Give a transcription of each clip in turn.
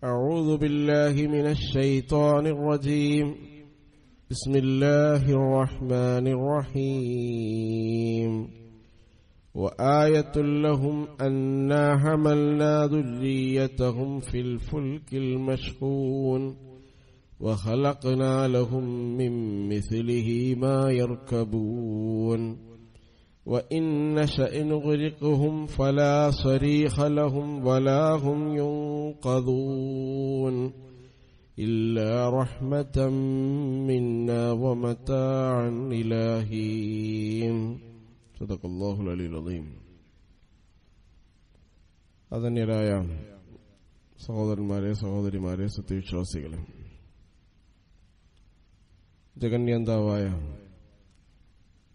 أعوذ بالله من الشيطان الرجيم. بسم الله الرحمن الرحيم. وآية لهم أنا حملنا ذريتهم في الفلك المشحون وخلقنا لهم من مثله ما يركبون وإن نشأ نغرقهم فلا صريخ لهم ولا هم ينقذون إلا رحمة منا ومتاعا إلى حين. صدق الله العلي العظيم. ആദരണീയരായ സഹോദരന്മാരെ, സഹോദരിമാരെ, സത്യവിശ്വാസികളെ, ജഗന്യന്താവായ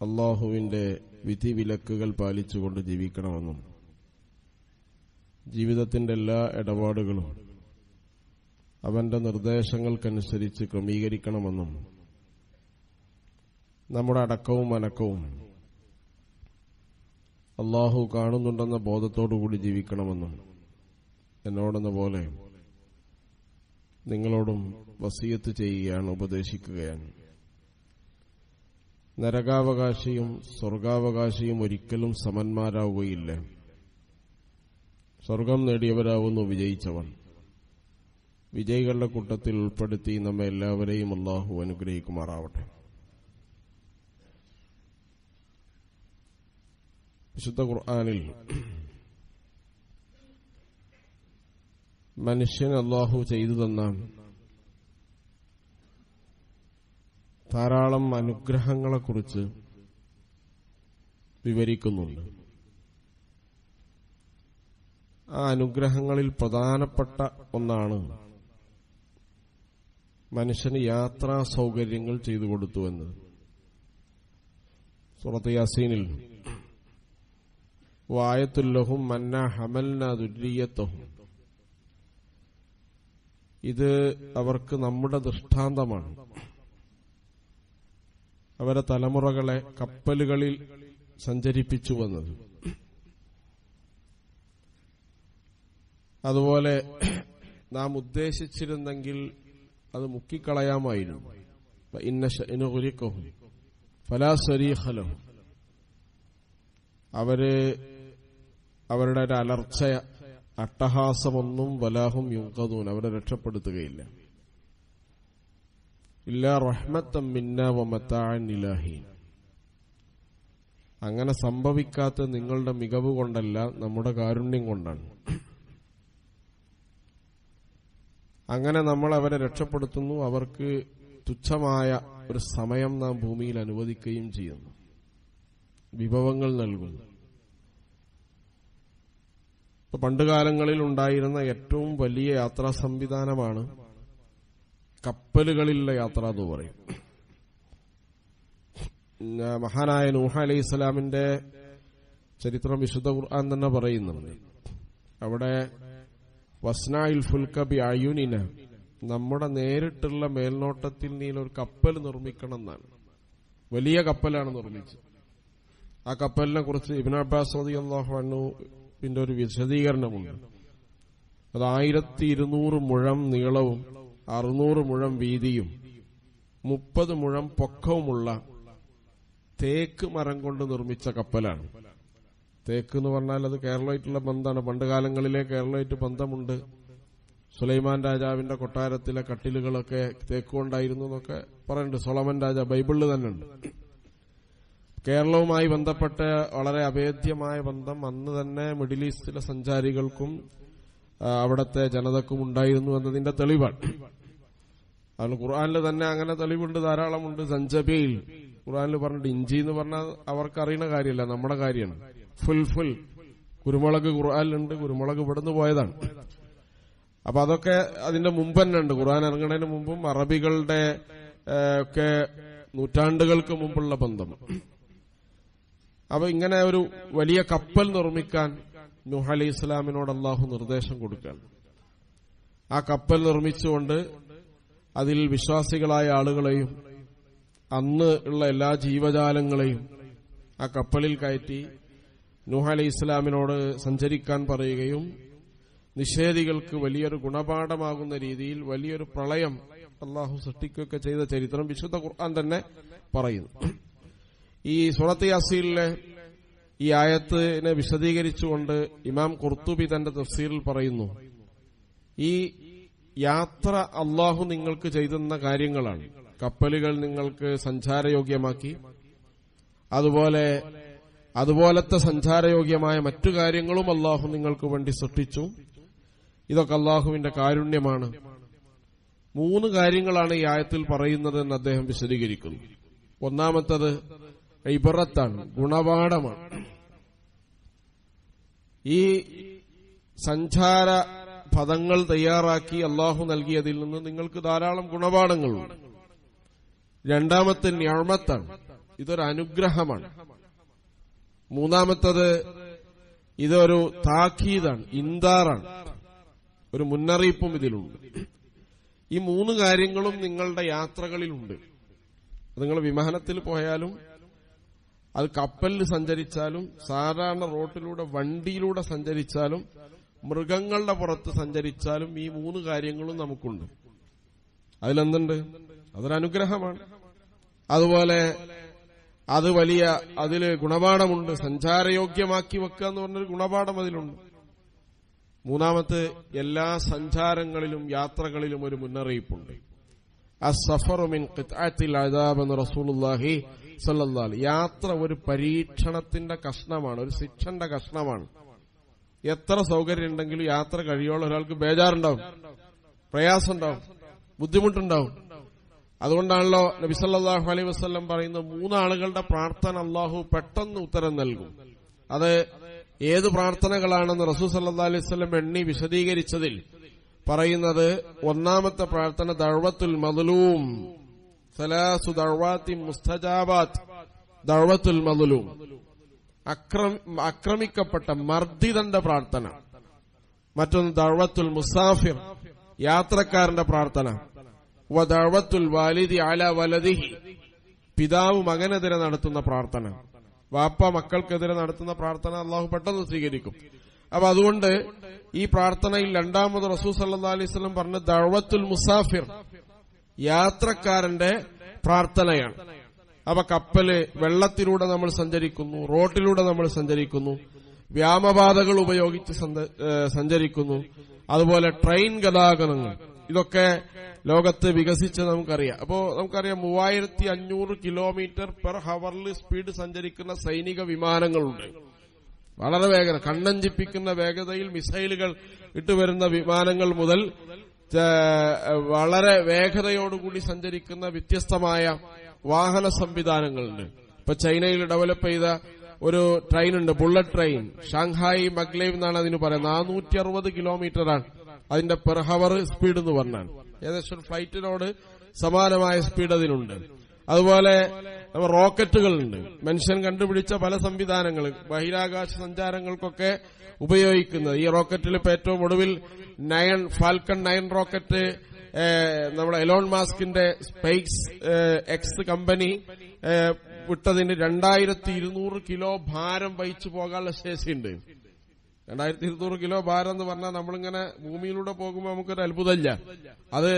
അള്ളാഹുവിന്റെ വിധിവിലക്കുകൾ പാലിച്ചുകൊണ്ട് ജീവിക്കണമെന്നും ജീവിതത്തിന്റെ എല്ലാ ഇടപാടുകളും അവന്റെ നിർദ്ദേശങ്ങൾക്കനുസരിച്ച് ക്രമീകരിക്കണമെന്നും നമ്മുടെ അടക്കവും അനക്കവും അള്ളാഹു കാണുന്നുണ്ടെന്ന ബോധത്തോടുകൂടി ജീവിക്കണമെന്നും എന്നോടെന്ന പോലെ നിങ്ങളോടും വസിയത്ത് ചെയ്യുകയാണ്, ഉപദേശിക്കുകയാണ്. നരകാവകാശിയും സ്വർഗാവകാശിയും ഒരിക്കലും സമന്മാരാവുകയില്ല. സ്വർഗം നേടിയവരാവുന്നു വിജയിച്ചവൻ. വിജയികളുടെ കൂട്ടത്തിൽ ഉൾപ്പെടുത്തി നമ്മെ എല്ലാവരെയും അല്ലാഹു അനുഗ്രഹിക്കുമാറാവട്ടെ. വിശുദ്ധ ഖുർആനിൽ മനുഷ്യന് അല്ലാഹു ചെയ്തു തന്ന ധാരാളം അനുഗ്രഹങ്ങളെക്കുറിച്ച് വിവരിക്കുന്നുണ്ട്. ആ അനുഗ്രഹങ്ങളിൽ പ്രധാനപ്പെട്ട ഒന്നാണ് മനുഷ്യന് യാത്രാ സൗകര്യങ്ങൾ ചെയ്തു കൊടുത്തുവെന്ന്. സൂറത്ത് യാസീനിൽ വആയത്തുൽ ലഹും അന്നാ ഹമൽനാ ദുർരിയ്യതഹും, ഇത് അവർക്ക് നമ്മുടെ ദൃഷ്ടാന്തമാണ്. അവരെ തലമുറകളെ കപ്പലുകളിൽ സഞ്ചരിപ്പിച്ചു വന്നത്. അതുപോലെ നാം ഉദ്ദേശിച്ചിരുന്നെങ്കിൽ അത് മുക്കിക്കളയാമായിരുന്നു. ഇന്ന ശഅനുഗ്രിഖഹും ഫലാ സരീഖ ലഹും, അവരുടെ ഒരു അലർച്ച, അട്ടഹാസമൊന്നും വലാഹും യുൻഖദൂൻ, അവരെ രക്ഷപ്പെടുത്തുകയില്ല. ഇല്ലാ റഹ്മത്തൻ മിന്നാ വമതാഅൻ ഇലാ ഹീൻ. അങ്ങനെ സംഭവിക്കാത്ത നിങ്ങളുടെ മികവ് കൊണ്ടല്ല, നമ്മുടെ കാരുണ്യം കൊണ്ടാണ്. അങ്ങനെ നമ്മൾ അവരെ രക്ഷപ്പെടുത്തുന്നു. അവർക്ക് തുച്ഛമായ ഒരു സമയം നാം ഭൂമിയിൽ അനുവദിക്കുകയും ചെയ്യുന്നു, വിഭവങ്ങൾ നൽകുന്നു. പണ്ടുകാലങ്ങളിൽ ഉണ്ടായിരുന്ന ഏറ്റവും വലിയ യാത്രാ സംവിധാനമാണ് കപ്പലുകളിലുള്ള യാത്ര എന്ന് പറയും. മഹാനായ നൂഹ് അലൈഹിസ്സലാമിന്റെ ചരിത്രം വിശുദ്ധ ഖുർആൻ തന്നെ പറയുന്നുണ്ട്. അവിടെ വസ്നാഇൽ ഫുൽക ബിഅയുനിന, നമ്മുടെ നേരിട്ടുള്ള മേൽനോട്ടത്തിൽ നീ ഒരു കപ്പൽ നിർമ്മിക്കണം എന്നാണ്. വലിയ കപ്പലാണ് നിർമ്മിച്ചത്. ആ കപ്പലിനെ കുറിച്ച് ഇബ്നു അബ്ബാസ് റളിയല്ലാഹു അൻഹുവിന്റെ ഒരു വിശദീകരണമുണ്ട്. അത് 1200 മുഴം നീളവും 600 മുഴം വീതിയും 30 മുഴം പൊക്കവുമുള്ള തേക്ക് മരം കൊണ്ട് നിർമ്മിച്ച കപ്പലാണ്. തേക്ക് എന്ന് പറഞ്ഞാൽ അത് കേരളമായിട്ടുള്ള ബന്ധമാണ്. പണ്ടുകാലങ്ങളിലെ കേരളമായിട്ട് ബന്ധമുണ്ട്. സുലൈമാൻ രാജാവിന്റെ കൊട്ടാരത്തിലെ കട്ടിലുകളൊക്കെ തേക്ക് കൊണ്ടായിരുന്നു എന്നൊക്കെ പറയുന്നുണ്ട്. സൊളമൻ രാജ ബൈബിളിൽ തന്നെ ഉണ്ട്. കേരളവുമായി ബന്ധപ്പെട്ട വളരെ അഭേദ്യമായ ബന്ധം അന്ന് തന്നെ മിഡിൽ ഈസ്റ്റിലെ സഞ്ചാരികൾക്കും അവിടത്തെ ജനതക്കും ഉണ്ടായിരുന്നു എന്നതിന്റെ തെളിവാണ്. അതുകൊണ്ട് ഖുർആനിൽ തന്നെ അങ്ങനെ തെളിവുണ്ട്, ധാരാളമുണ്ട്. സഞ്ചബീൽ ഖുർആനിൽ പറഞ്ഞിട്ട്, ഇഞ്ചി എന്ന് പറഞ്ഞാൽ അവർക്ക് അറിയുന്ന കാര്യമല്ല, നമ്മുടെ കാര്യമാണ്. ഫുൽ കുരുമുളക് ഖുർആനിലുണ്ട്. കുരുമുളക് ഇവിടുന്ന് പോയതാണ്. അപ്പൊ അതൊക്കെ അതിന്റെ മുമ്പ് തന്നെ ഉണ്ട്. ഖുർആൻ ഇറങ്ങുന്നതിന് മുമ്പും അറബികളുടെ ഒക്കെ നൂറ്റാണ്ടുകൾക്ക് മുമ്പുള്ള ബന്ധം. അപ്പൊ ഇങ്ങനെ ഒരു വലിയ കപ്പൽ നിർമ്മിക്കാൻ നൂഹ് അലൈഹി ഇസ്ലാമിനോട് അള്ളാഹു നിർദ്ദേശം കൊടുക്കുകയാണ്. ആ കപ്പൽ നിർമ്മിച്ചുകൊണ്ട് അതിൽ വിശ്വാസികളായ ആളുകളെയും അന്ന് ഉള്ള എല്ലാ ജീവജാലങ്ങളെയും ആ കപ്പലിൽ കയറ്റി നൂഹ് അലൈഹി ഇസ്ലാമിനോട് സഞ്ചരിക്കാൻ പറയുകയും നിഷേധികൾക്ക് വലിയൊരു ഗുണപാഠമാകുന്ന രീതിയിൽ വലിയൊരു പ്രളയം അള്ളാഹു സൃഷ്ടിക്കുകയൊക്കെ ചെയ്ത ചരിത്രം വിശുദ്ധ ഖുർആൻ തന്നെ പറയുന്നു. ഈ സൂറത്ത് യാസീനിലെ ഈ ആയത്തിനെ വിശദീകരിച്ചുകൊണ്ട് ഇമാം ഖുർത്തുബി തന്റെ തഫ്സീറിൽ പറയുന്നു, ഈ യാത്ര അള്ളാഹു നിങ്ങൾക്ക് ചെയ്തുന്ന കാര്യങ്ങളാണ്. കപ്പലുകൾ നിങ്ങൾക്ക് സഞ്ചാരയോഗ്യമാക്കി, അതുപോലത്തെ സഞ്ചാരയോഗ്യമായ മറ്റു കാര്യങ്ങളും അള്ളാഹു നിങ്ങൾക്ക് വേണ്ടി സൃഷ്ടിച്ചു. ഇതൊക്കെ അള്ളാഹുവിന്റെ കാരുണ്യമാണ്. 3 കാര്യങ്ങളാണ് ഈ ആയത്തിൽ പറയുന്നത് എന്ന് അദ്ദേഹം വിശദീകരിക്കുന്നു. ഒന്നാമത്തത് ഇബറത്താണ്, ഗുണപാഠമാണ്. ഈ സഞ്ചാര പദങ്ങൾ തയ്യാറാക്കി അള്ളാഹു നൽകിയതിൽ നിന്ന് നിങ്ങൾക്ക് ധാരാളം ഗുണപാഠങ്ങളുണ്ട്. രണ്ടാമത്തെ നിഅമത്താണ്, ഇതൊരു അനുഗ്രഹമാണ്. മൂന്നാമത്തത് ഇതൊരു താക്കീതാണ്, ഇൻദാറാണ്, ഒരു മുന്നറിയിപ്പും ഇതിലുണ്ട്. ഈ 3 കാര്യങ്ങളും നിങ്ങളുടെ യാത്രകളിലുണ്ട്. നിങ്ങൾ വിമാനത്തിൽ പോയാലും, അത് കപ്പലിൽ സഞ്ചരിച്ചാലും, സാധാരണ റോട്ടിലൂടെ വണ്ടിയിലൂടെ സഞ്ചരിച്ചാലും, മൃഗങ്ങളുടെ പുറത്ത് സഞ്ചരിച്ചാലും ഈ 3 കാര്യങ്ങളും നമുക്കുണ്ട്. അതിലെന്തുണ്ട്? അതൊരനുഗ്രഹമാണ്. അതുപോലെ അതില് ഗുണപാഠമുണ്ട്. സഞ്ചാരയോഗ്യമാക്കി വെക്കുക എന്ന് പറഞ്ഞൊരു ഗുണപാഠം അതിലുണ്ട്. മൂന്നാമത്തെ, എല്ലാ സഞ്ചാരങ്ങളിലും യാത്രകളിലും ഒരു മുന്നറിയിപ്പുണ്ട്. അസ്സഫറു മിൻ ഖിത്അത്തിൽ അദാബ് എന്ന് റസൂലുള്ളാഹി സ്വല്ലല്ലാഹു അലൈഹി. യാത്ര ഒരു പരീക്ഷണത്തിന്റെ കഷ്ണമാണ്, ഒരു ശിക്ഷന്റെ കഷ്ണമാണ്. എത്ര സൗകര്യം ഉണ്ടെങ്കിലും യാത്ര കഴിയോളം ഒരാൾക്ക് ബേജാറുണ്ടാവും, പ്രയാസമുണ്ടാവും, ബുദ്ധിമുട്ടുണ്ടാവും. അതുകൊണ്ടാണല്ലോ നബി സല്ലല്ലാഹു അലൈഹി വസല്ലം പറയുന്ന 3 ആളുകളുടെ പ്രാർത്ഥന അള്ളാഹു പെട്ടെന്ന് ഉത്തരം നൽകും. അത് ഏത് പ്രാർത്ഥനകളാണെന്ന് റസൂൽ സല്ലല്ലാഹു അലൈഹി വസല്ലം എണ്ണി വിശദീകരിച്ചതിൽ പറയുന്നത്, ഒന്നാമത്തെ പ്രാർത്ഥന ദഅവത്തുൽ മദ്ലൂം, സലാസു ദഅവാത്തിൻ മുസ്തജാബാത്ത്. ദഅവത്തുൽ മദ്ലൂം, ആക്രമിക്കപ്പെട്ട മർദ്ദിതന്റെ പ്രാർത്ഥന. മറ്റൊന്ന് ദഅവത്തുൽ മുസാഫിർ, യാത്രക്കാരന്റെ പ്രാർത്ഥന. വദഅവത്തുൽ വാലിദി അലാ വലദിഹി, പിതാവ് മകനെതിരെ നടത്തുന്ന പ്രാർത്ഥന. വാപ്പ മക്കൾക്കെതിരെ നടത്തുന്ന പ്രാർത്ഥന അള്ളാഹു പെട്ടെന്ന് സ്വീകരിക്കും. അപ്പൊ അതുകൊണ്ട് ഈ പ്രാർത്ഥനയിൽ രണ്ടാമത് റസൂൽ സല്ലല്ലാഹു അലൈഹി വസല്ലം പറഞ്ഞ ദഅവത്തുൽ മുസാഫിർ, യാത്രക്കാരന്റെ പ്രാർത്ഥനയാണ്. അപ്പൊ കപ്പല്, വെള്ളത്തിലൂടെ നമ്മൾ സഞ്ചരിക്കുന്നു, റോട്ടിലൂടെ നമ്മൾ സഞ്ചരിക്കുന്നു, വ്യോമപാതകൾ ഉപയോഗിച്ച് സഞ്ചരിക്കുന്നു, അതുപോലെ ട്രെയിൻ ഗതാഗതങ്ങൾ, ഇതൊക്കെ ലോകത്ത് വികസിച്ച് നമുക്കറിയാം. അപ്പോ നമുക്കറിയാം 3500 കിലോമീറ്റർ പെർ ഹവറിൽ സ്പീഡ് സഞ്ചരിക്കുന്ന സൈനിക വിമാനങ്ങളുണ്ട്. വളരെ വേഗത, കണ്ണഞ്ചിപ്പിക്കുന്ന വേഗതയിൽ മിസൈലുകൾ ഇട്ടുവരുന്ന വിമാനങ്ങൾ മുതൽ വളരെ വേഗതയോടുകൂടി സഞ്ചരിക്കുന്ന വ്യത്യസ്തമായ വാഹന സംവിധാനങ്ങളുണ്ട്. ഇപ്പൊ ചൈനയിൽ ഡെവലപ്പ് ചെയ്ത ഒരു ട്രെയിൻ ഉണ്ട്, ബുള്ളറ്റ് ട്രെയിൻ. ഷാങ്ഹായ് മഗ്ലേവ് എന്നാണ് അതിന് പറയുന്നത്. 460 കിലോമീറ്ററാണ് അതിന്റെ പെർ ഹവർ സ്പീഡ് എന്ന് പറഞ്ഞാൽ. ഏകദേശം ഫ്ലൈറ്റിനോട് സമാനമായ സ്പീഡ് അതിനുണ്ട്. അതുപോലെ റോക്കറ്റുകളുണ്ട്. മനുഷ്യൻ കണ്ടുപിടിച്ച പല സംവിധാനങ്ങൾ ബഹിരാകാശ സഞ്ചാരങ്ങൾക്കൊക്കെ ഉപയോഗിക്കുന്നത്. ഈ റോക്കറ്റിൽ ഇപ്പൊ ഏറ്റവും ഒടുവിൽ ഫാൽക്കൺ 9 റോക്കറ്റ് നമ്മുടെ എലോൺ മാസ്കിന്റെ സ്പേസ് എക്സ് കമ്പനി വിട്ടതിന് 2200 കിലോ ഭാരം വഹിച്ചു പോകാനുള്ള ശേഷിയുണ്ട്. 2200 കിലോ ഭാരം എന്ന് പറഞ്ഞാൽ നമ്മളിങ്ങനെ ഭൂമിയിലൂടെ പോകുമ്പോൾ നമുക്കൊരു അത്ഭുതമില്ല. അത്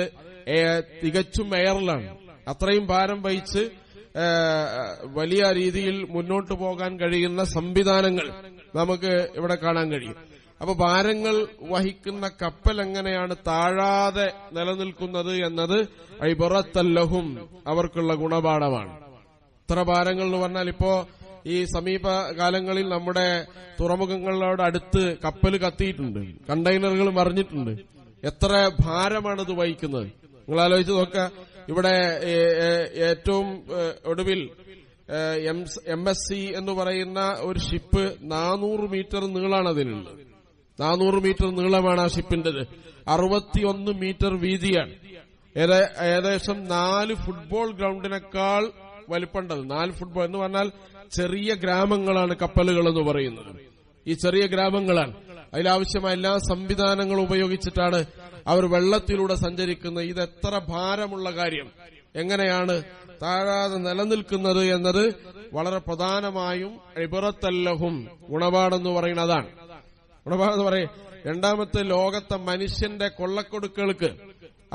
തികച്ചും എയറിലാണ്. അത്രയും ഭാരം വഹിച്ച് വലിയ രീതിയിൽ മുന്നോട്ട് പോകാൻ കഴിയുന്ന സംവിധാനങ്ങൾ നമുക്ക് ഇവിടെ കാണാൻ കഴിയും. അപ്പൊ ഭാരങ്ങൾ വഹിക്കുന്ന കപ്പൽ എങ്ങനെയാണ് താഴാതെ നിലനിൽക്കുന്നത് എന്നത് ഇബറത്തല്ലഹും, അവർക്കുള്ള ഗുണപാഠമാണ്. ഇത്ര ഭാരങ്ങൾ എന്ന് പറഞ്ഞാൽ ഇപ്പോ ഈ സമീപകാലങ്ങളിൽ നമ്മുടെ തുറമുഖങ്ങളോട് അടുത്ത് കപ്പൽ കത്തിയിട്ടുണ്ട്, കണ്ടെയ്നറുകൾ മറിഞ്ഞിട്ടുണ്ട്. എത്ര ഭാരമാണിത് വഹിക്കുന്നത് നിങ്ങൾ ആലോചിച്ച് നോക്കുക. ഇവിടെ ഏറ്റവും ഒടുവിൽ MSC എന്ന് പറയുന്ന ഒരു ഷിപ്പ് 400 മീറ്റർ നീളാണ് അതിനുള്ളത്. 400 മീറ്റർ നീളമാണ് ആ ഷിപ്പിന്റേത്. 61 മീറ്റർ വീതിയാണ്. ഏകദേശം 4 ഫുട്ബോൾ ഗ്രൗണ്ടിനേക്കാൾ വലിപ്പമുണ്ടത്. 4 ഫുട്ബോൾ എന്ന് പറഞ്ഞാൽ ചെറിയ ഗ്രാമങ്ങളാണ് കപ്പലുകൾ എന്ന് പറയുന്നത്. ഈ ചെറിയ ഗ്രാമങ്ങളാണ്. അതിലാവശ്യമായ എല്ലാ സംവിധാനങ്ങളും ഉപയോഗിച്ചിട്ടാണ് അവർ വെള്ളത്തിലൂടെ സഞ്ചരിക്കുന്നത്. ഇത് എത്ര ഭാരമുള്ള കാര്യം, എങ്ങനെയാണ് താഴാതെ നിലനിൽക്കുന്നത് എന്നത് വളരെ പ്രധാനമായും ഇബറത്തല്ലഹും, ഗുണപാഠെന്ന് പറയുന്നത് അതാണ്. ഗുണപാഠം എന്ന് പറയും രണ്ടാമത്തെ ലോകത്തെ മനുഷ്യന്റെ കൊള്ളക്കൊടുക്കൾക്ക്,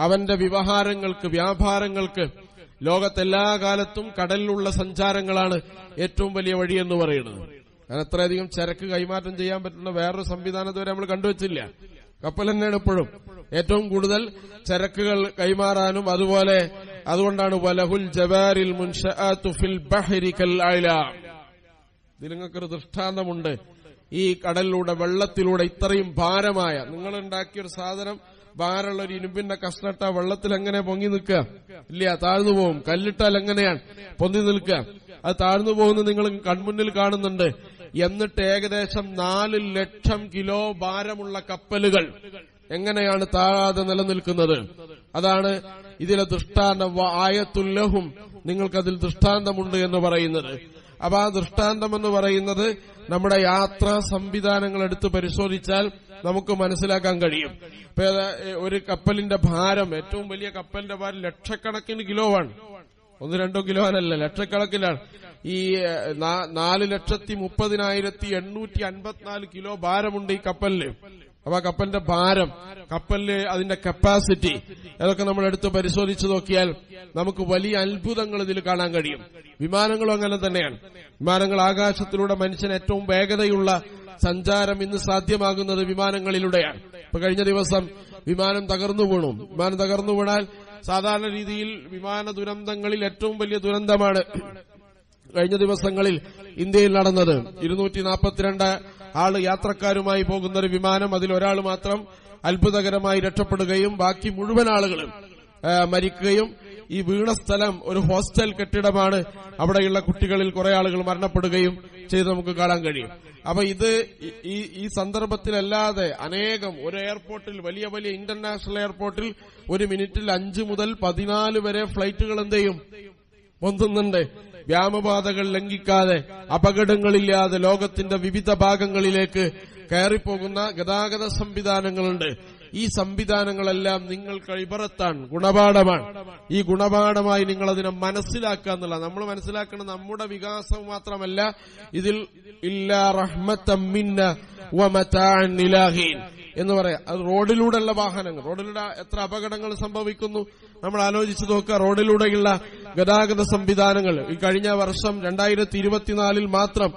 അവന്റെ വ്യവഹാരങ്ങൾക്ക്, വ്യാപാരങ്ങൾക്ക് ലോകത്തെല്ലാ കാലത്തും കടലിലുള്ള സഞ്ചാരങ്ങളാണ് ഏറ്റവും വലിയ വഴിയെന്ന് പറയുന്നത്. കാരണം അത്രയധികം ചരക്ക് കൈമാറ്റം ചെയ്യാൻ പറ്റുന്ന വേറൊരു സംവിധാനം വരെ നമ്മൾ കണ്ടുവച്ചില്ല. കപ്പൽ തന്നെയാണ് ഇപ്പോഴും ഏറ്റവും കൂടുതൽ ചരക്കുകൾ കൈമാറാനും. അതുകൊണ്ടാണ് വലഹുൽ ജവാരിൽ മുൻശഅതു ഫിൽ ബഹരി കൽ അഅ്ലാം. ഇതിൽ നിങ്ങൾക്കൊരു ദൃഷ്ടാന്തമുണ്ട്. ഈ കടലിലൂടെ, വെള്ളത്തിലൂടെ ഇത്രയും ഭാരമായ, നിങ്ങൾ ഉണ്ടാക്കിയൊരു സാധനം, ഭാരമുള്ള ഒരു ഇരുമ്പിന്റെ കഷ്ണട്ട വെള്ളത്തിൽ എങ്ങനെ പൊങ്ങി നിൽക്കുക? ഇല്ല, താഴ്ന്നു പോകും. കല്ലിട്ടാൽ എങ്ങനെയാണ് പൊന്തി നിൽക്കുക? അത് താഴ്ന്നു പോകുന്നത് നിങ്ങൾ കൺമുന്നിൽ കാണുന്നുണ്ട്. എന്നിട്ട് ഏകദേശം 4 ലക്ഷം കിലോ ഭാരമുള്ള കപ്പലുകൾ എങ്ങനെയാണ് താഴാതെ നിലനിൽക്കുന്നത്? അതാണ് ഇതിലെ ദൃഷ്ടാന്തം. ആയത്തുല്ലഹും, നിങ്ങൾക്കതിൽ ദൃഷ്ടാന്തമുണ്ട് എന്ന് പറയുന്നത്. അപ്പൊ ആ ദൃഷ്ടാന്തം എന്ന് പറയുന്നത് നമ്മുടെ യാത്രാ സംവിധാനങ്ങൾ എടുത്ത് പരിശോധിച്ചാൽ നമുക്ക് മനസ്സിലാക്കാൻ കഴിയും. ഇപ്പൊ ഒരു കപ്പലിന്റെ ഭാരം, ഏറ്റവും വലിയ കപ്പലിന്റെ ഭാരം ലക്ഷക്കണക്കിന് കിലോ ആണ്. 1-2 കിലോ അല്ല, ലക്ഷക്കണക്കിനാണ്. ഈ 4,30,30,854 കിലോ ഭാരമുണ്ട് ഈ കപ്പലിന്. അപ്പൊ ആ കപ്പലിന്റെ ഭാരം, കപ്പലിന് അതിന്റെ കപ്പാസിറ്റി, അതൊക്കെ നമ്മൾ എടുത്ത് പരിശോധിച്ചു നോക്കിയാൽ നമുക്ക് വലിയ അത്ഭുതങ്ങൾ ഇതിൽ കാണാൻ കഴിയും. വിമാനങ്ങളും അങ്ങനെ തന്നെയാണ്. വിമാനങ്ങൾ, ആകാശത്തിലൂടെ മനുഷ്യന് ഏറ്റവും വേഗതയുള്ള സഞ്ചാരം ഇന്ന് സാധ്യമാകുന്നത് വിമാനങ്ങളിലൂടെയാണ്. ഇപ്പൊ കഴിഞ്ഞ ദിവസം വിമാനം തകർന്നു വീണു. വിമാനം തകർന്നു വീണാൽ സാധാരണ രീതിയിൽ വിമാന ദുരന്തങ്ങളിൽ ഏറ്റവും വലിയ ദുരന്തമാണ് കഴിഞ്ഞ ദിവസങ്ങളിൽ ഇന്ത്യയിൽ നടന്നത്. 242 ആള് യാത്രക്കാരുമായി പോകുന്ന ഒരു വിമാനം, അതിലൊരാൾ മാത്രം അത്ഭുതകരമായി രക്ഷപ്പെടുകയും ബാക്കി മുഴുവൻ ആളുകളും മരിക്കുകയും, ഈ വീണ സ്ഥലം ഒരു ഹോസ്റ്റൽ കെട്ടിടമാണ്. അവിടെയുള്ള കുട്ടികളിൽ കുറെ ആളുകൾ മരണപ്പെടുകയും ചെയ്ത് നമുക്ക് കാണാൻ കഴിയും. അപ്പൊ ഇത് ഈ സന്ദർഭത്തിലല്ലാതെ അനേകം, ഒരു എയർപോർട്ടിൽ, വലിയ വലിയ ഇന്റർനാഷണൽ എയർപോർട്ടിൽ 1 മിനിറ്റിൽ 5 മുതൽ 14 വരെ ഫ്ലൈറ്റുകൾ എന്ത് ചെയ്യും, പൊന്തുന്നുണ്ട്. വ്യാമപാതകൾ ലംഘിക്കാതെ, അപകടങ്ങളില്ലാതെ ലോകത്തിന്റെ വിവിധ ഭാഗങ്ങളിലേക്ക് കയറിപ്പോകുന്ന ഗതാഗത സംവിധാനങ്ങളുണ്ട്. ഈ സംവിധാനങ്ങളെല്ലാം നിങ്ങൾക്ക് ഇബറത്താണ്, ഗുണപാഠമാണ്. ഈ ഗുണപാഠമായി നിങ്ങൾ അതിനെ മനസ്സിലാക്കുക എന്നുള്ള, നമ്മൾ മനസ്സിലാക്കുന്നത് നമ്മുടെ വികാസം മാത്രമല്ല, ഇതിൽ ഇല്ലാ റഹ്മത്തൻ മിന്ന വമതാഅൻ ഇലാഹീൻ എന്ന് പറയാം. അത് റോഡിലൂടെയുള്ള വാഹനങ്ങൾ, റോഡിലൂടെ എത്ര അപകടങ്ങൾ സംഭവിക്കുന്നു നമ്മൾ ആലോചിച്ച് നോക്കുക. റോഡിലൂടെയുള്ള ഗതാഗത സംവിധാനങ്ങൾ ഈ കഴിഞ്ഞ വർഷം 2024 മാത്രം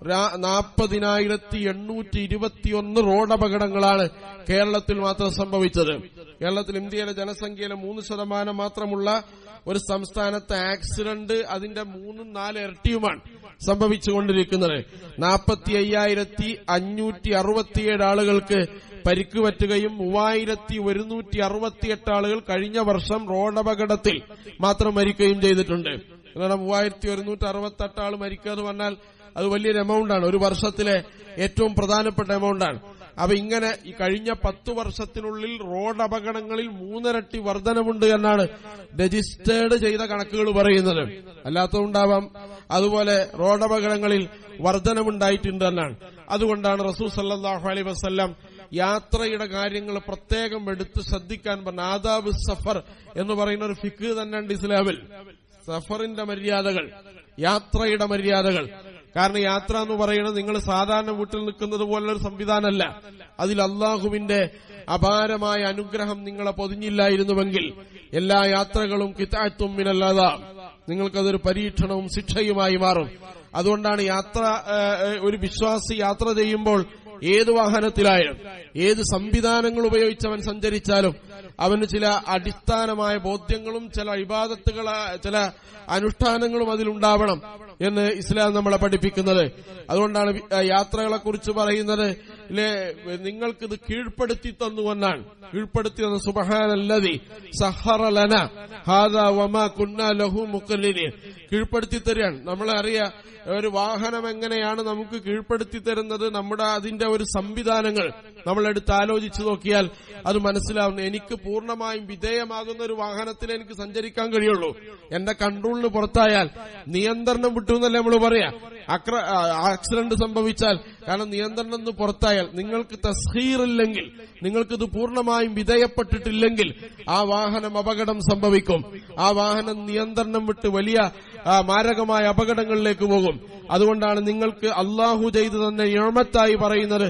40,821 റോഡപകടങ്ങളാണ് കേരളത്തിൽ മാത്രം സംഭവിച്ചത്. കേരളത്തിൽ, ഇന്ത്യയിലെ ജനസംഖ്യയിലെ 3% മാത്രമുള്ള ഒരു സംസ്ഥാനത്തെ ആക്സിഡന്റ് അതിന്റെ 3-4 ഇരട്ടിയുമാണ് സംഭവിച്ചുകൊണ്ടിരിക്കുന്നത്. 45,567 ആളുകൾക്ക് പരിക്ക് പറ്റുകയും 3,168 ആളുകൾ കഴിഞ്ഞ വർഷം റോഡപകടത്തിൽ മാത്രം മരിക്കുകയും ചെയ്തിട്ടുണ്ട്. കാരണം 3,168 ആൾ മരിക്കുക എന്ന് പറഞ്ഞാൽ അത് വലിയൊരു എമൗണ്ടാണ്, ഒരു വർഷത്തിലെ ഏറ്റവും പ്രധാനപ്പെട്ട എമൗണ്ടാണ്. അപ്പൊ ഇങ്ങനെ ഈ കഴിഞ്ഞ 10 വർഷത്തിനുള്ളിൽ റോഡ് അപകടങ്ങളിൽ 3 ഇരട്ടി വർധനവുണ്ട് എന്നാണ് രജിസ്റ്റേർഡ് ചെയ്ത കണക്കുകൾ പറയുന്നത്. അല്ലാത്തതുണ്ടാവാം. അതുപോലെ റോഡപകടങ്ങളിൽ വർധനവുണ്ടായിട്ടുണ്ട് എന്നാണ്. അതുകൊണ്ടാണ് റസൂൽ സല്ലല്ലാഹു അലൈഹി വസല്ലം യാത്രയുടെ കാര്യങ്ങൾ പ്രത്യേകം എടുത്ത് ശ്രദ്ധിക്കാൻ പറഞ്ഞ ആദാബ് സഫർ എന്ന് പറയുന്ന ഒരു ഫിഖ് തന്നെ ഉണ്ട് ഇസ്ലാമിൽ. സഫറിന്റെ മര്യാദകൾ, യാത്രയുടെ മര്യാദകൾ. കാരണം യാത്ര എന്ന് പറയുന്നത് നിങ്ങൾ സാധാരണ വീട്ടിൽ നിൽക്കുന്നത് പോലൊരു സംവിധാനമല്ല. അതിൽ അള്ളാഹുവിന്റെ അപാരമായ അനുഗ്രഹം നിങ്ങളെ പൊതിഞ്ഞില്ലായിരുന്നുവെങ്കിൽ എല്ലാ യാത്രകളും ഖിത്അത്തും മിനൽ അദാബ്, നിങ്ങൾക്കതൊരു പരീക്ഷണവും ശിക്ഷയുമായി മാറും. അതുകൊണ്ടാണ് യാത്ര, ഒരു വിശ്വാസി യാത്ര ചെയ്യുമ്പോൾ ഏത് വാഹനത്തിലായാലും ഏത് സംവിധാനങ്ങൾ ഉപയോഗിച്ചവൻ സഞ്ചരിച്ചാലും അവന് ചില അടിസ്ഥാനമായ ബോധ്യങ്ങളും ചില ഇബാദത്തുകൾ, ചില അനുഷ്ഠാനങ്ങളും അതിലുണ്ടാവണം എന്ന് ഇസ്ലാം നമ്മളെ പഠിപ്പിക്കുന്നത്. അതുകൊണ്ടാണ് യാത്രകളെ കുറിച്ച് പറയുന്നത്, നിങ്ങൾക്കിത് കീഴ്പ്പെടുത്തി തന്നുവെന്നാണ്. കീഴ്പ്പെടുത്തി തന്ന സുബ്ഹാനല്ലദി സഖറ ലനാ ഹാദാ വമാ കുന്നാ ലഹു മുഖല്ലിനീൻ. കീഴ്പ്പെടുത്തി തരാൻ നമ്മളെ അറിയാം. ഒരു വാഹനം എങ്ങനെയാണ് നമുക്ക് കീഴ്പ്പെടുത്തി തരുന്നത്, നമ്മുടെ അതിന്റെ ഒരു സംവിധാനങ്ങൾ നമ്മളെടുത്ത് ആലോചിച്ചു നോക്കിയാൽ അത് മനസ്സിലാവുന്നു. എനിക്ക് പൂർണ്ണമായും വിധേയമാകുന്ന ഒരു വാഹനത്തിൽ എനിക്ക് സഞ്ചരിക്കാൻ കഴിയുള്ളൂ. എന്റെ കൺട്രോളിന് പുറത്തായാൽ, നിയന്ത്രണം വിട്ടു എന്നല്ലേ നമ്മൾ പറയാ. ആക്സിഡന്റ് സംഭവിച്ചാൽ, കാരണം നിയന്ത്രണം പുറത്തായാൽ, നിങ്ങൾക്ക് തസ്ഖീറില്ലെങ്കിൽ, നിങ്ങൾക്കിത് പൂർണ്ണമായും വിധേയപ്പെട്ടിട്ടില്ലെങ്കിൽ ആ വാഹനം അപകടം സംഭവിക്കും. ആ വാഹനം നിയന്ത്രണം വിട്ട് വലിയ മാരകമായ അപകടങ്ങളിലേക്ക് പോകും. അതുകൊണ്ടാണ് നിങ്ങൾക്ക് അള്ളാഹു ചെയ്തു തന്നെ നിഅമത്തായി പറയുന്നത്,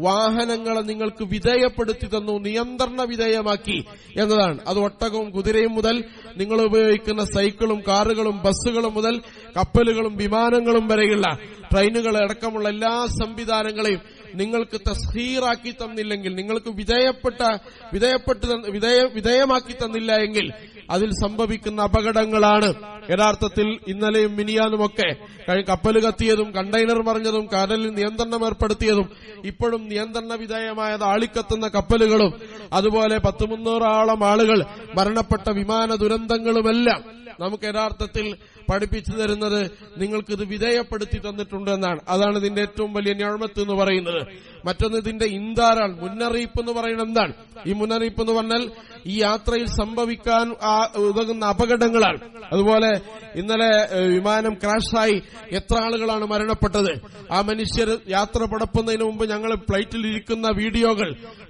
വാഹനങ്ങളെ നിങ്ങൾക്ക് വിധേയപ്പെടുത്തി തന്നു, നിയന്ത്രണ വിധേയമാക്കി എന്നതാണ്. അത് ഒട്ടകവും കുതിരയും മുതൽ നിങ്ങൾ ഉപയോഗിക്കുന്ന സൈക്കിളും കാറുകളും ബസ്സുകളും മുതൽ കപ്പലുകളും വിമാനങ്ങളും വരെയുള്ള ട്രെയിനുകൾ അടക്കമുള്ള എല്ലാ സംവിധാനങ്ങളെയും നിങ്ങൾക്ക് തസ്ഹീറാക്കി തന്നില്ലെങ്കിൽ, നിങ്ങൾക്ക് വിധേയമാക്കി തന്നില്ല എങ്കിൽ അതിൽ സംഭവിക്കുന്ന അപകടങ്ങളാണ് യഥാർത്ഥത്തിൽ ഇന്നലെയും മിനിയാനുമൊക്കെ കപ്പൽ കത്തിയതും കണ്ടെയ്നർ മറിഞ്ഞതും കടലിൽ നിയന്ത്രണം ഏർപ്പെടുത്തിയതും ഇപ്പോഴും നിയന്ത്രണ വിധേയമായത് ആളിക്കത്തുന്ന കപ്പലുകളും അതുപോലെ 100-300 ആളുകൾ മരണപ്പെട്ട വിമാന ദുരന്തങ്ങളുമെല്ലാം നമുക്ക് യഥാർത്ഥത്തിൽ പഠിപ്പിച്ചു തരുന്നത് നിങ്ങൾക്കിത് വിധേയപ്പെടുത്തി തന്നിട്ടുണ്ട് എന്നാണ്. അതാണ് ഇതിന്റെ ഏറ്റവും വലിയ നിഅമത്ത് എന്ന് പറയുന്നത്. മറ്റൊന്ന് ഇതിന്റെ ഇൻദാറാണ്, മുന്നറിയിപ്പ് എന്ന് പറയുന്നത് എന്താണ്? ഈ മുന്നറിയിപ്പ് എന്ന് പറഞ്ഞാൽ ഈ യാത്രയിൽ സംഭവിക്കാൻ ഉതകുന്ന അപകടങ്ങളാണ്. അതുപോലെ ഇന്നലെ വിമാനം ക്രാഷായി എത്ര ആളുകളാണ് മരണപ്പെട്ടത്? ആ മനുഷ്യർ യാത്ര പുറപ്പെടുന്നതിന് മുമ്പ് ഞങ്ങൾ ഫ്ലൈറ്റിൽ ഇരിക്കുന്ന വീഡിയോകൾ,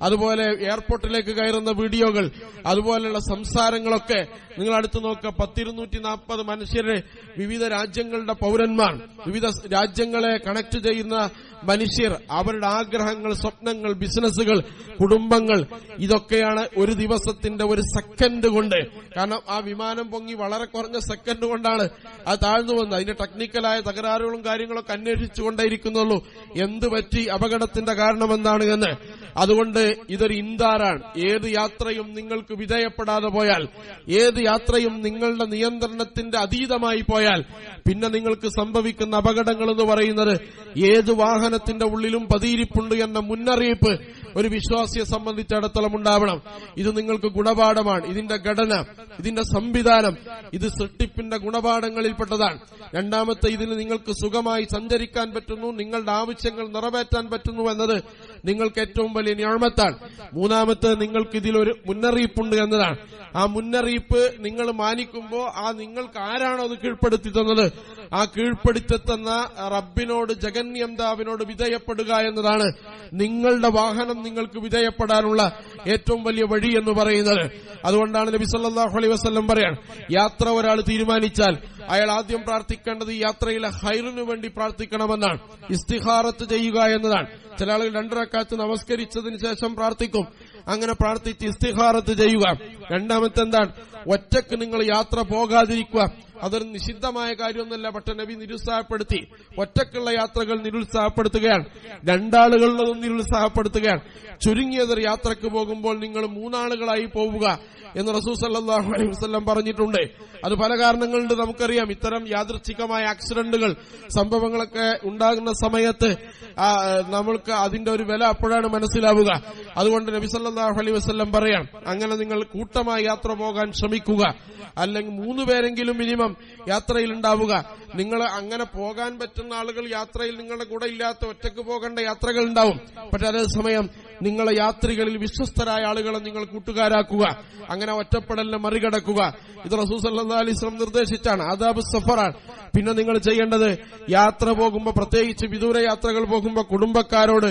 അതുപോലെ എയർപോർട്ടിലേക്ക് കയറുന്ന വീഡിയോകൾ, അതുപോലെയുള്ള സംസാരങ്ങളൊക്കെ നിങ്ങൾ അടുത്ത് നോക്കുക. 240 മനുഷ്യരെ, വിവിധ രാജ്യങ്ങളുടെ പൌരന്മാർ, വിവിധ രാജ്യങ്ങളെ കണക്ട് ചെയ്യുന്ന മനുഷ്യർ, അവരുടെ ആഗ്രഹങ്ങൾ, സ്വപ്നങ്ങൾ, ബിസിനസ്സുകൾ, കുടുംബങ്ങൾ, ഇതൊക്കെയാണ് ഒരു ദിവസത്തിന്റെ ഒരു സെക്കൻഡ് കൊണ്ട്. കാരണം ആ വിമാനം പൊങ്ങി വളരെ കുറഞ്ഞ സെക്കൻഡ് കൊണ്ടാണ് അത് താഴ്ന്നു വന്നത്. അതിന്റെ ടെക്നിക്കലായ തകരാറുകളും കാര്യങ്ങളൊക്കെ അന്വേഷിച്ചുകൊണ്ടേയിരിക്കുന്നുള്ളൂ. എന്ത് പറ്റി, അപകടത്തിന്റെ കാരണം എന്താണ് എന്ന്. അതുകൊണ്ട് ഇതൊരു ഇൻദാറാണ്. ഏത് യാത്രയും നിങ്ങൾക്ക് വിധേയപ്പെടാതെ പോയാൽ, ഏത് യാത്രയും നിങ്ങളുടെ നിയന്ത്രണത്തിന്റെ അതീതമായി പോയാൽ പിന്നെ നിങ്ങൾക്ക് സംഭവിക്കുന്ന അപകടങ്ങൾ എന്ന് പറയുന്നത് ഏത് വാഹനത്തിന്റെ ഉള്ളിലും പതിയിരിപ്പുണ്ട് എന്ന മുന്നറിയിപ്പ് ഒരു വിശ്വാസിയെ സംബന്ധിച്ചിടത്തോളം ഉണ്ടാവണം. ഇത് നിങ്ങൾക്ക് ഗുണപാഠമാണ്. ഇതിന്റെ ഘടന, ഇതിന്റെ സംവിധാനം, ഇത് സൃഷ്ടിപ്പിന്റെ ഗുണപാഠങ്ങളിൽപ്പെട്ടതാണ്. രണ്ടാമത്തെ, ഇതിന് നിങ്ങൾക്ക് സുഖമായി സഞ്ചരിക്കാൻ പറ്റുന്നു, നിങ്ങളുടെ ആവശ്യങ്ങൾ നിറവേറ്റാൻ പറ്റുന്നു എന്നത് നിങ്ങൾക്ക് ഏറ്റവും വലിയ നിഅമത്താണ്. മൂന്നാമത്തെ, നിങ്ങൾക്ക് ഇതിലൊരു മുന്നറിയിപ്പുണ്ട് എന്നതാണ്. ആ മുന്നറിയിപ്പ് നിങ്ങൾ മാനിക്കുമ്പോൾ നിങ്ങൾക്ക് ആരാണോ അത് കീഴ്പ്പെടുത്തി തന്നത്, ആ കീഴ്പ്പെടുത്തി തന്ന റബ്ബിനോട്, ജഗന്യന്താവിനോട് വിധേയപ്പെടുക എന്നതാണ് നിങ്ങളുടെ വാഹനം നിങ്ങൾക്ക് വിധേയപ്പെടാനുള്ള ഏറ്റവും വലിയ വഴി എന്ന് പറയുന്നത്. അതുകൊണ്ടാണ് നബി സല്ലല്ലാഹു അലൈഹി വസല്ലം പറയാൻ, യാത്ര ഒരാൾ തീരുമാനിച്ചാൽ അയാൾ ആദ്യം പ്രാർത്ഥിക്കേണ്ടത് ഈ യാത്രയിലെ ഖൈറിനു വേണ്ടി പ്രാർത്ഥിക്കണമെന്നാണ്. ഇസ്തിഖാറത്ത് ചെയ്യുക എന്നതാണ്. ചില ആളുകൾ 2 റക്അത്ത് നമസ്കരിച്ചതിന് ശേഷം പ്രാർത്ഥിക്കും. അങ്ങനെ പ്രാർത്ഥിച്ച് ഇസ്തിഖാറത്ത് ചെയ്യുക. രണ്ടാമത്തെ എന്താണ്? ഒറ്റക്ക് നിങ്ങൾ യാത്ര പോകാതിരിക്കുക. അതൊരു നിഷിദ്ധമായ കാര്യമൊന്നുമല്ല, പക്ഷെ നബി നിരുത്സാഹപ്പെടുത്തി. ഒറ്റക്കുള്ള യാത്രകൾ നിരുത്സാഹപ്പെടുത്തുകയാണ്, 2 ആളുകളുള്ളതും നിരുത്സാഹപ്പെടുത്തുകയാണ്. ചുരുങ്ങിയതൊരു യാത്രക്ക് പോകുമ്പോൾ നിങ്ങൾ 3 ആളുകളായി പോവുക എന്ന് റസൂൽ സല്ലല്ലാഹു അലൈഹി വസല്ലം പറഞ്ഞിട്ടുണ്ട്. അത് പല കാരണങ്ങളുണ്ട്, നമുക്കറിയാം. ഇത്തരം യാദൃച്ഛികമായ ആക്സിഡന്റുകൾ, സംഭവങ്ങളൊക്കെ ഉണ്ടാകുന്ന സമയത്ത് നമ്മൾക്ക് അതിന്റെ ഒരു വില അപ്പോഴാണ് മനസ്സിലാവുക. അതുകൊണ്ട് നബി സല്ലല്ലാഹു അലൈഹി വസല്ലം പറയാം, അങ്ങനെ നിങ്ങൾ കൂട്ടമായി യാത്ര പോകാൻ ശ്രമിക്കുക. അല്ലെങ്കിൽ 3 പേരെങ്കിലും മിനിമം യാത്രയിൽ ഉണ്ടാവുക. നിങ്ങൾ അങ്ങനെ പോകാൻ പറ്റുന്ന ആളുകൾ യാത്രയിൽ നിങ്ങളുടെ കൂടെ ഇല്ലാത്ത ഒറ്റക്ക് പോകേണ്ട യാത്രകൾ ഉണ്ടാവും. പക്ഷെ അതേസമയം നിങ്ങളെ യാത്രികളിൽ വിശ്വസ്തരായ ആളുകളെ നിങ്ങൾ കൂട്ടുകാരാക്കുക. അങ്ങനെ ഒറ്റപ്പെടലിനെ മറികടക്കുക. ഇത് റസൂൽ സല്ലല്ലാഹു അലൈഹി വസല്ലം നിർദ്ദേശിച്ചാണ്. ആദാബു സഫറാണ്. പിന്നെ നിങ്ങൾ ചെയ്യേണ്ടത്, യാത്ര പോകുമ്പോൾ, പ്രത്യേകിച്ച് വിദൂര യാത്രകൾ പോകുമ്പോൾ കുടുംബക്കാരോട്,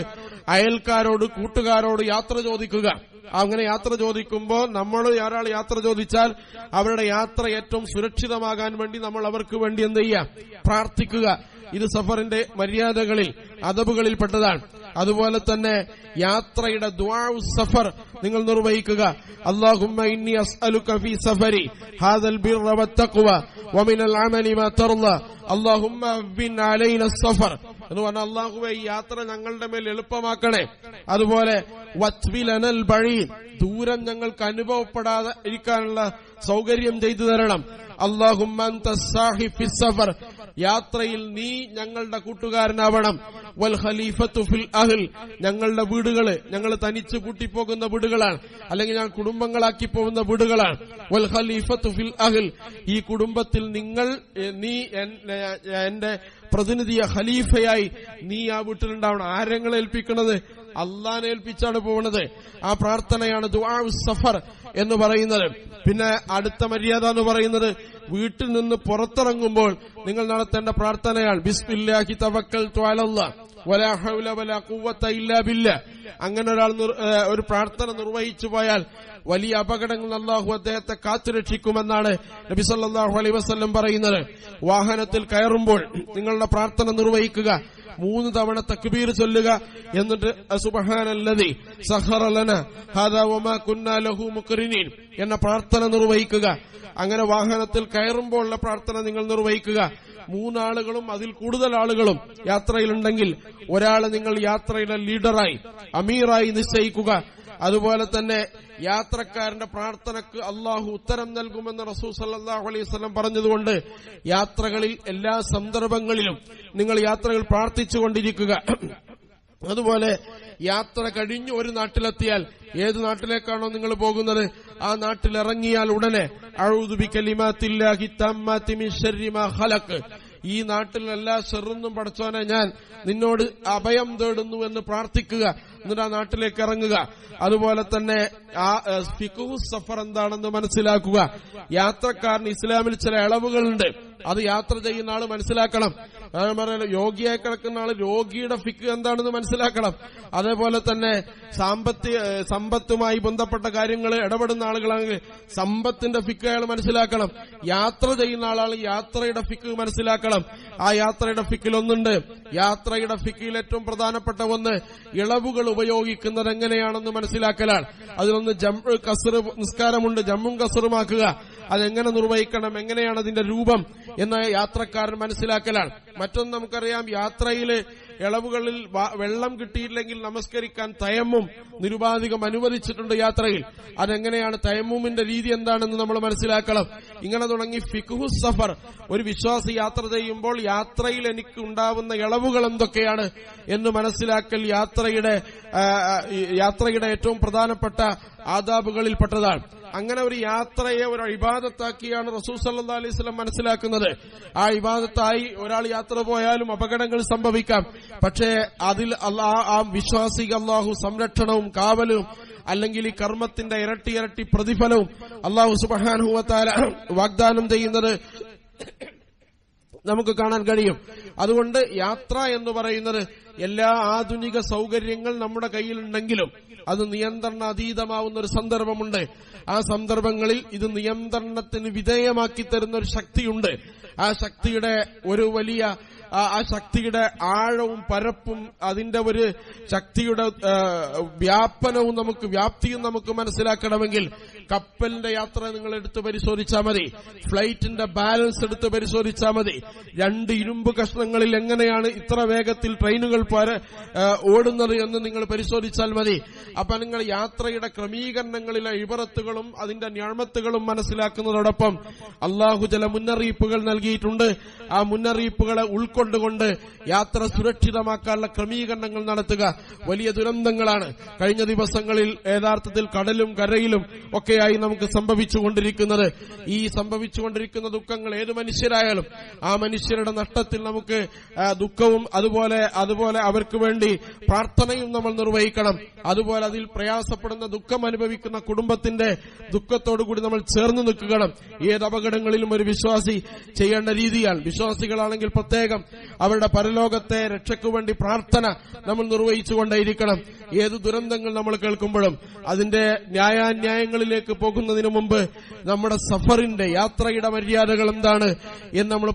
അയൽക്കാരോട്, കൂട്ടുകാരോട് യാത്ര ചോദിക്കുക. അങ്ങനെ യാത്ര ചോദിക്കുമ്പോൾ നമ്മൾ ഒരാൾ യാത്ര ചോദിച്ചാൽ അവരുടെ യാത്ര ഏറ്റവും സുരക്ഷിതമാകാൻ വേണ്ടി നമ്മൾ അവർക്ക് വേണ്ടി എന്ത് ചെയ്യുക? പ്രാർത്ഥിക്കുക. ഇത് സഫറിന്റെ മര്യാദകളിൽ, അദബുകളിൽപ്പെട്ടതാണ്. അതുപോലെ തന്നെ യാത്രയുടെ ദുആഉ സഫർ നിങ്ങൾ നിർവഹിക്കുക. അല്ലാഹുമ്മ ഇന്നി അസ്അലുക ഫീ സഫരി ഹാദൽ ബിർറ വത്തഖ്വ വമിനൽ അമലി മാ തർള അല്ലാഹുമ്മ ബിൻ അലൈന സഫർ എന്ന് പറഞ്ഞാൽ, അല്ലാഹുവേ ഈ യാത്ര ഞങ്ങളുടെ മേൽ എളുപ്പമാക്കണേ. അതുപോലെ വത്വിലനൽ ബഈ, ദൂരം ഞങ്ങൾക്ക് അനുഭവപ്പെടാതെ ഇരിക്കാനുള്ള സൗകര്യം ചെയ്തു തരണം. അല്ലാഹുമ്മ അൻത സാഹിബ് ഫിസ് സഫർ, യാത്രയിൽ നീ ഞങ്ങളുടെ കൂട്ടുകാരനാവണം. വൽ ഖലീഫത്തു ഫിൽ അഹ്ൽ, ഞങ്ങളുടെ വീടുകള് ഞങ്ങൾ തനിച്ച് കൂട്ടിപ്പോകുന്ന വീടുകളാണ്, അല്ലെങ്കിൽ ഞങ്ങൾ കുടുംബങ്ങളാക്കി പോകുന്ന വീടുകളാണ്. വൽ ഖലീഫത്തു ഫിൽ അഹ്ൽ, ഈ കുടുംബത്തിൽ നീ എന്റെ പ്രതിനിധിയെ ഖലീഫയായി നീ ആ വീട്ടിലുണ്ടാവണം. ആരെങ്ങളെ ഏൽപ്പിക്കണത്? അള്ളാനെ ഏൽപ്പിച്ചാണ് പോകുന്നത്. ആ പ്രാർത്ഥനയാണ് ദുആഉ സഫർ എന്ന് പറയുന്നത്. പിന്നെ അടുത്ത മര്യാദ എന്ന് പറയുന്നത്, വീട്ടിൽ നിന്ന് പുറത്തിറങ്ങുമ്പോൾ നിങ്ങൾ നടത്തേണ്ട പ്രാർത്ഥനയാണ് ബിസ്മില്ലാഹി തവക്കൽതു അലല്ലാഹ് വലാ ഹൗല വലാ ഖുവത ഇല്ലാ ബില്ലാഹ്. അങ്ങനെ ഒരാൾ ഒരു പ്രാർത്ഥന നിർവഹിച്ചു പോയാൽ വലിയ അപകടങ്ങൾ അല്ലാഹു അദ്ദേഹത്തെ കാത്തുരക്ഷിക്കുമെന്നാണ് നബി സല്ലല്ലാഹു അലൈഹി വസല്ലം പറയുന്നത്. വാഹനത്തിൽ കയറുമ്പോൾ നിങ്ങളുടെ പ്രാർത്ഥന നിർവഹിക്കുക, 3 തവണ തക്ബീർ ചൊല്ലുക, എന്നിട്ട് സുബ്ഹാനല്ലദി സഖറ ലനാ ഹാദാ വമാ കുന്നാ ലഹു മുഖ്രിനീൻ എന്ന പ്രാർത്ഥന നിർവഹിക്കുക. അങ്ങനെ വാഹനത്തിൽ കയറുമ്പോഴുള്ള പ്രാർത്ഥന നിങ്ങൾ നിർവഹിക്കുക. 3 ആളുകളും അതിൽ കൂടുതൽ ആളുകളും യാത്രയിലുണ്ടെങ്കിൽ ഒരാളെ നിങ്ങൾ യാത്രയുടെ ലീഡറായി, അമീറായി നിശ്ചയിക്കുക. അതുപോലെ തന്നെ യാത്രക്കാരന്റെ പ്രാർത്ഥനക്ക് അള്ളാഹു ഉത്തരം നൽകുമെന്ന് റസൂൽ സല്ലല്ലാഹു അലൈഹി വസല്ലം പറഞ്ഞതുകൊണ്ട് യാത്രകളിൽ എല്ലാ സന്ദർഭങ്ങളിലും നിങ്ങൾ യാത്രകൾ പ്രാർത്ഥിച്ചുകൊണ്ടിരിക്കുക. അതുപോലെ യാത്ര കഴിഞ്ഞ് ഒരു നാട്ടിലെത്തിയാൽ, ഏത് നാട്ടിലേക്കാണോ നിങ്ങൾ പോകുന്നത് ആ നാട്ടിലിറങ്ങിയാൽ ഉടനെ അഊദു ബികലിമാത്തില്ലാഹി തമ്മാതി മിൻ ശർരി മാ ഖലഖ്, ഈ നാട്ടിൽ എല്ലാ ഷെറിന്നും പടച്ചോനെ ഞാൻ നിന്നോട് അഭയം തേടുന്നു എന്ന് പ്രാർത്ഥിക്കുക. എന്നിട്ട് ആ നാട്ടിലേക്ക് ഇറങ്ങുക. അതുപോലെ തന്നെ ആ ഫിഖ്ഹു സഫർ എന്താണെന്ന് മനസ്സിലാക്കുക. യാത്രക്കാരന് ഇസ്ലാമിൽ ചില ഇളവുകളുണ്ട്, അത് യാത്ര ചെയ്യുന്ന ആള് മനസ്സിലാക്കണം. രോഗിയായി കിടക്കുന്ന ആള് രോഗിയുടെ ഫിഖ് എന്താണെന്ന് മനസ്സിലാക്കണം. അതേപോലെ തന്നെ സമ്പത്തുമായി ബന്ധപ്പെട്ട കാര്യങ്ങൾ ഇടപെടുന്ന ആളുകളാണെങ്കിൽ സമ്പത്തിന്റെ ഫിഖ് അയാൾ മനസ്സിലാക്കണം. യാത്ര ചെയ്യുന്ന ആളാണ് യാത്രയുടെ ഫിഖ് മനസ്സിലാക്കണം. ആ യാത്രയുടെ ഫിഖിൽ ഒന്നുണ്ട്. യാത്രയുടെ ഫിഖിൽ ഏറ്റവും പ്രധാനപ്പെട്ട ഒന്ന് ഇളവുകൾ ഉപയോഗിക്കുന്നത് എങ്ങനെയാണെന്ന് മനസ്സിലാക്കലാണ്. അതിലൊന്ന് ജംഉ കസ്ർ നിസ്കാരമുണ്ട്, ജമ്മും കസ്റുമാക്കുക. അതെങ്ങനെ നിർവഹിക്കണം, എങ്ങനെയാണ് അതിന്റെ രൂപം എന്ന് യാത്രക്കാരൻ മനസ്സിലാക്കലാണ്. മറ്റൊന്ന് നമുക്കറിയാം, യാത്രയിൽ ഇളവുകളിൽ വെള്ളം കിട്ടിയില്ലെങ്കിൽ നമസ്കരിക്കാൻ തയമ്മും നിരുപാധികം അനുവദിച്ചിട്ടുണ്ട് യാത്രയിൽ. അതെങ്ങനെയാണ്, തയമ്മുമിന്റെ രീതി എന്താണെന്ന് നമ്മൾ മനസ്സിലാക്കണം. ഇങ്ങനെ തുടങ്ങി ഫിഖ്ഹു സഫർ, ഒരു വിശ്വാസി യാത്ര ചെയ്യുമ്പോൾ യാത്രയിൽ എനിക്ക് ഉണ്ടാവുന്ന ഇളവുകൾ എന്തൊക്കെയാണ് എന്ന് മനസ്സിലാക്കൽ യാത്രയുടെ ഏറ്റവും പ്രധാനപ്പെട്ട ആദാബുകളിൽപ്പെട്ടതാണ്. അങ്ങനെ ഒരു യാത്രയെ ഒരു ഇബാദത്താക്കിയാണ് റസൂൽ സല്ലല്ലാഹു അലൈഹി വസല്ലം മനസ്സിലാക്കുന്നത്. ആ ഇബാദത്തായി ഒരാൾ യാത്ര പോയാലും അപകടങ്ങൾ സംഭവിക്കാം. പക്ഷേ അതിൽ ആ വിശ്വാസിക്ക് അല്ലാഹു സംരക്ഷണവും കാവലും, അല്ലെങ്കിൽ ഈ കർമ്മത്തിന്റെ ഇരട്ടി പ്രതിഫലവും അല്ലാഹു സുബ്ഹാനഹു വ തആല വാഗ്ദാനം ചെയ്യുന്നത് നമുക്ക് കാണാൻ കഴിയും. അതുകൊണ്ട് യാത്ര എന്ന് പറയുന്നത് എല്ലാ ആധുനിക സൗകര്യങ്ങൾ നമ്മുടെ കയ്യിലുണ്ടെങ്കിലും അത് നിയന്ത്രണാതീതമാവുന്ന ഒരു സന്ദർഭമുണ്ട്. ആ സന്ദർഭങ്ങളിൽ ഇത് നിയന്ത്രണത്തിന് വിധേയമാക്കി തരുന്ന ഒരു ശക്തിയുണ്ട്. ആ ശക്തിയുടെ ഒരു വലിയ ശക്തിയുടെ ആഴവും പരപ്പും അതിന്റെ ഒരു ശക്തിയുടെ വ്യാപ്തിയും നമുക്ക് മനസ്സിലാക്കണമെങ്കിൽ കപ്പലിന്റെ യാത്ര നിങ്ങൾ എടുത്ത് പരിശോധിച്ചാൽ മതി, ഫ്ലൈറ്റിന്റെ ബാലൻസ് എടുത്ത് പരിശോധിച്ചാൽ മതി. 2 ഇരുമ്പ് കഷ്ണങ്ങളിൽ എങ്ങനെയാണ് ഇത്ര വേഗത്തിൽ ട്രെയിനുകൾ ഓടുന്നത് എന്ന് നിങ്ങൾ പരിശോധിച്ചാൽ മതി. അപ്പൊ നിങ്ങൾ യാത്രയുടെ ക്രമീകരണങ്ങളിലെ ഇബറത്തുകളും അതിന്റെ നിഅമത്തുകളും മനസ്സിലാക്കുന്നതോടൊപ്പം അള്ളാഹു ചില മുന്നറിയിപ്പുകൾ നൽകിയിട്ടുണ്ട്. ആ മുന്നറിയിപ്പുകളെ ഉൾക്കൊണ്ടുകൊണ്ട് യാത്ര സുരക്ഷിതമാക്കാനുള്ള ക്രമീകരണങ്ങൾ നടത്തുക. വലിയ ദുരന്തങ്ങളാണ് കഴിഞ്ഞ ദിവസങ്ങളിൽ യഥാർത്ഥത്തിൽ കടലും കരയിലും ഒക്കെയായി നമുക്ക് സംഭവിച്ചുകൊണ്ടിരിക്കുന്നത്. ഈ സംഭവിച്ചുകൊണ്ടിരിക്കുന്ന ദുഃഖങ്ങൾ ഏത് മനുഷ്യരായാലും ആ മനുഷ്യരുടെ നഷ്ടത്തിൽ നമുക്ക് ദുഃഖവും അതുപോലെ അവർക്ക് വേണ്ടി പ്രാർത്ഥനയും നമ്മൾ നിർവഹിക്കണം. അതുപോലെ അതിൽ പ്രയാസപ്പെടുന്ന ദുഃഖം അനുഭവിക്കുന്ന കുടുംബത്തിന്റെ ദുഃഖത്തോടുകൂടി നമ്മൾ ചേർന്ന് നിൽക്കണം. ഏത് അപകടങ്ങളിലും ഒരു വിശ്വാസി ചെയ്യേണ്ട രീതിയാണ്. വിശ്വാസികളാണെങ്കിൽ പ്രത്യേകം അവരുടെ പരലോകത്തെ രക്ഷയ്ക്കു വേണ്ടി പ്രാർത്ഥന നമ്മൾ നിർവഹിച്ചുകൊണ്ടേയിരിക്കണം. ഏത് ദുരന്തങ്ങൾ നമ്മൾ കേൾക്കുമ്പോഴും അതിന്റെ ന്യായാന്യായങ്ങളിലേക്ക് പോകുന്നതിന് മുമ്പ് നമ്മുടെ സഫറിന്റെ യാത്രയുടെ മര്യാദകൾ എന്താണ് എന്ന് നമ്മൾ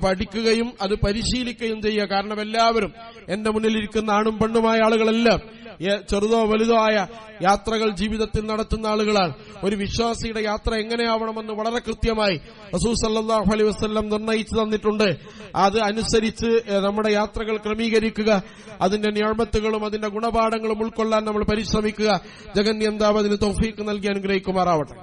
പഠിക്കുകയും അത് പരിശീലിക്കുകയും ചെയ്യുക. കാരണം എല്ലാവരും എന്റെ മുന്നിലിരിക്കുന്ന ആണും പെണ്ണുമായ ആളുകളെല്ലാം ചെറുതോ വലുതോ ആയ യാത്രകൾ ജീവിതത്തിൽ നടത്തുന്ന ആളുകളാണ്. ഒരു വിശ്വാസിയുടെ യാത്ര എങ്ങനെയാവണമെന്ന് വളരെ കൃത്യമായി റസൂൽ സല്ലല്ലാഹു അലൈഹി വസല്ലം നിർണയിച്ചു തന്നിട്ടുണ്ട്. അത് അനുസരിച്ച് നമ്മുടെ യാത്രകൾ ക്രമീകരിക്കുക. അതിന്റെ നിഅമത്തുകളും അതിന്റെ ഗുണപാഠങ്ങളും ഉൾക്കൊള്ളാൻ നമ്മൾ പരിശ്രമിക്കുക. ജഗന്യന്താവ് അതിന് തൗഫീഖ് നൽകി അനുഗ്രഹിക്കുമാറാവട്ടെ.